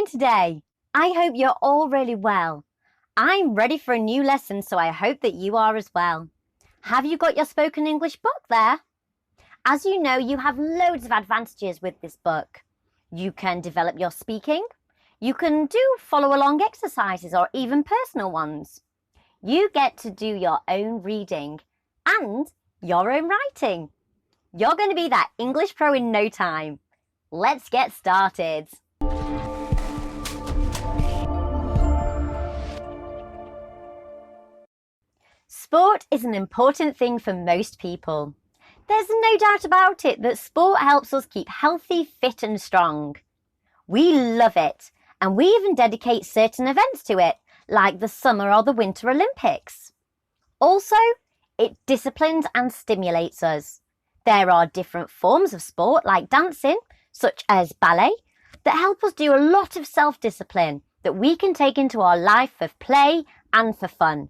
doing today? I hope you're all really well. I'm ready for a new lesson, so I hope that you are as well. Have you got your spoken English book there? As you know, you have loads of advantages with this book. You can develop your speaking. You can do follow-along exercises or even personal ones. You get to do your own reading and your own writing. You're going to be that English pro in no time. Let's get started. Sport is an important thing for most people. There's no doubt about it that sport helps us keep healthy, fit and strong. We love it, and we even dedicate certain events to it, like the Summer or the Winter Olympics. Also, it disciplines and stimulates us. There are different forms of sport, like dancing, such as ballet, that help us do a lot of self-discipline that we can take into our life for play and for fun.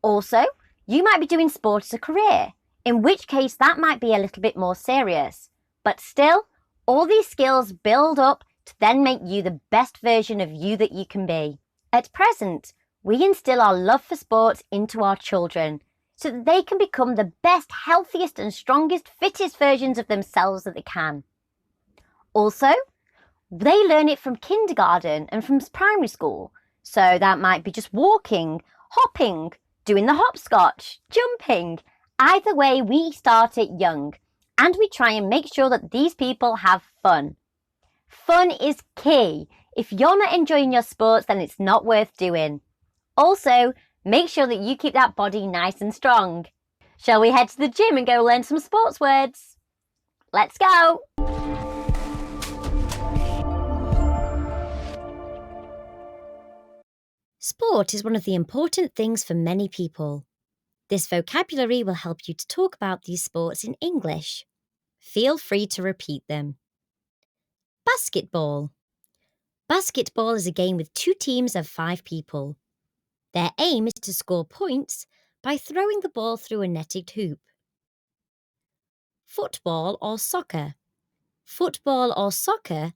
Also, you might be doing sport as a career, in which case that might be a little bit more serious. But still, all these skills build up to then make you the best version of you that you can be. At present, we instill our love for sport into our children so that they can become the best, healthiest and strongest, fittest versions of themselves that they can. Also, they learn it from kindergarten and from primary school. So that might be just walking, hopping, doing the hopscotch, jumping. Either way, we start it young and we try and make sure that these people have fun. Fun is key. If you're not enjoying your sports, then it's not worth doing. Also, make sure that you keep that body nice and strong. Shall we head to the gym and go learn some sports words? Let's go! Sport is one of the important things for many people. This vocabulary will help you to talk about these sports in English. Feel free to repeat them. Basketball. Basketball is a game with 2 teams of 5 people. Their aim is to score points by throwing the ball through a netted hoop. Football or soccer. Football or soccer,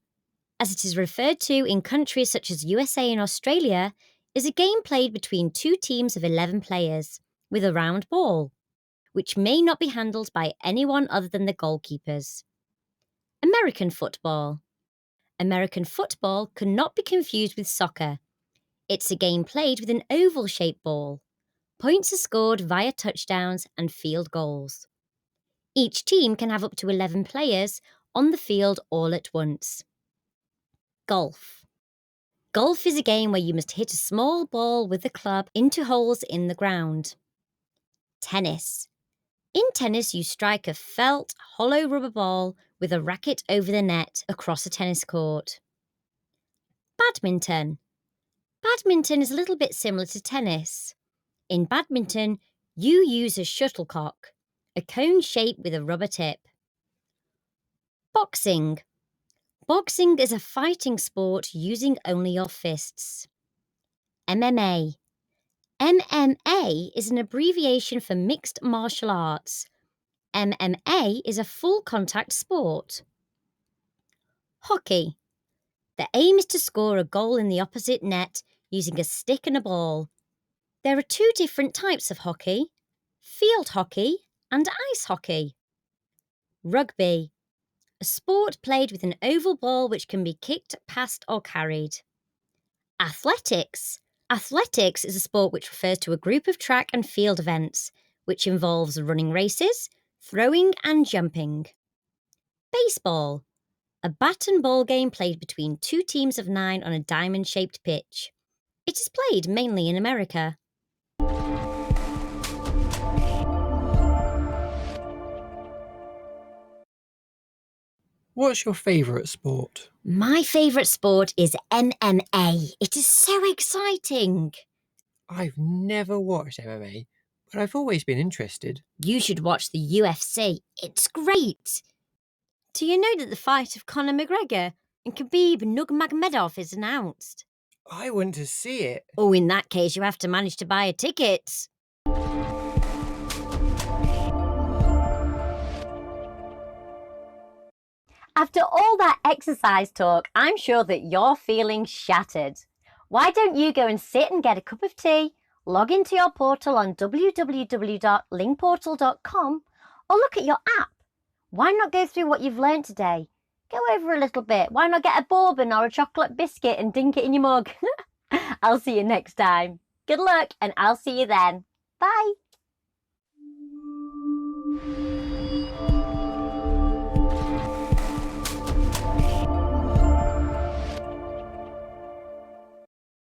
as it is referred to in countries such as USA and Australia, is a game played between 2 teams of 11 players with a round ball, which may not be handled by anyone other than the goalkeepers. American football. American football cannot be confused with soccer. It's a game played with an oval-shaped ball. Points are scored via touchdowns and field goals. Each team can have up to 11 players on the field all at once. Golf. Golf is a game where you must hit a small ball with a club into holes in the ground. Tennis. In tennis, you strike a felt, hollow rubber ball with a racket over the net across a tennis court. Badminton. Badminton is a little bit similar to tennis. In badminton, you use a shuttlecock, a cone shape with a rubber tip. Boxing. Boxing is a fighting sport using only your fists. MMA. MMA is an abbreviation for Mixed Martial Arts. MMA is a full contact sport. Hockey. The aim is to score a goal in the opposite net using a stick and a ball. There are 2 different types of hockey: field hockey and ice hockey. Rugby. A sport played with an oval ball which can be kicked, passed or carried. Athletics. Athletics is a sport which refers to a group of track and field events, which involves running races, throwing and jumping. Baseball. A bat and ball game played between 2 teams of 9 on a diamond-shaped pitch. It is played mainly in America. What's your favourite sport? My favourite sport is MMA. It is so exciting. I've never watched MMA, but I've always been interested. You should watch the UFC. It's great. Do you know that the fight of Conor McGregor and Khabib Nurmagomedov is announced? I want to see it. Oh, in that case, you have to manage to buy a ticket. After all that exercise talk, I'm sure that you're feeling shattered. Why don't you go and sit and get a cup of tea, log into your portal on www.lingportal.com, or look at your app. Why not go through what you've learned today? Go over a little bit. Why not get a bourbon or a chocolate biscuit and dink it in your mug? I'll see you next time. Good luck, and I'll see you then. Bye.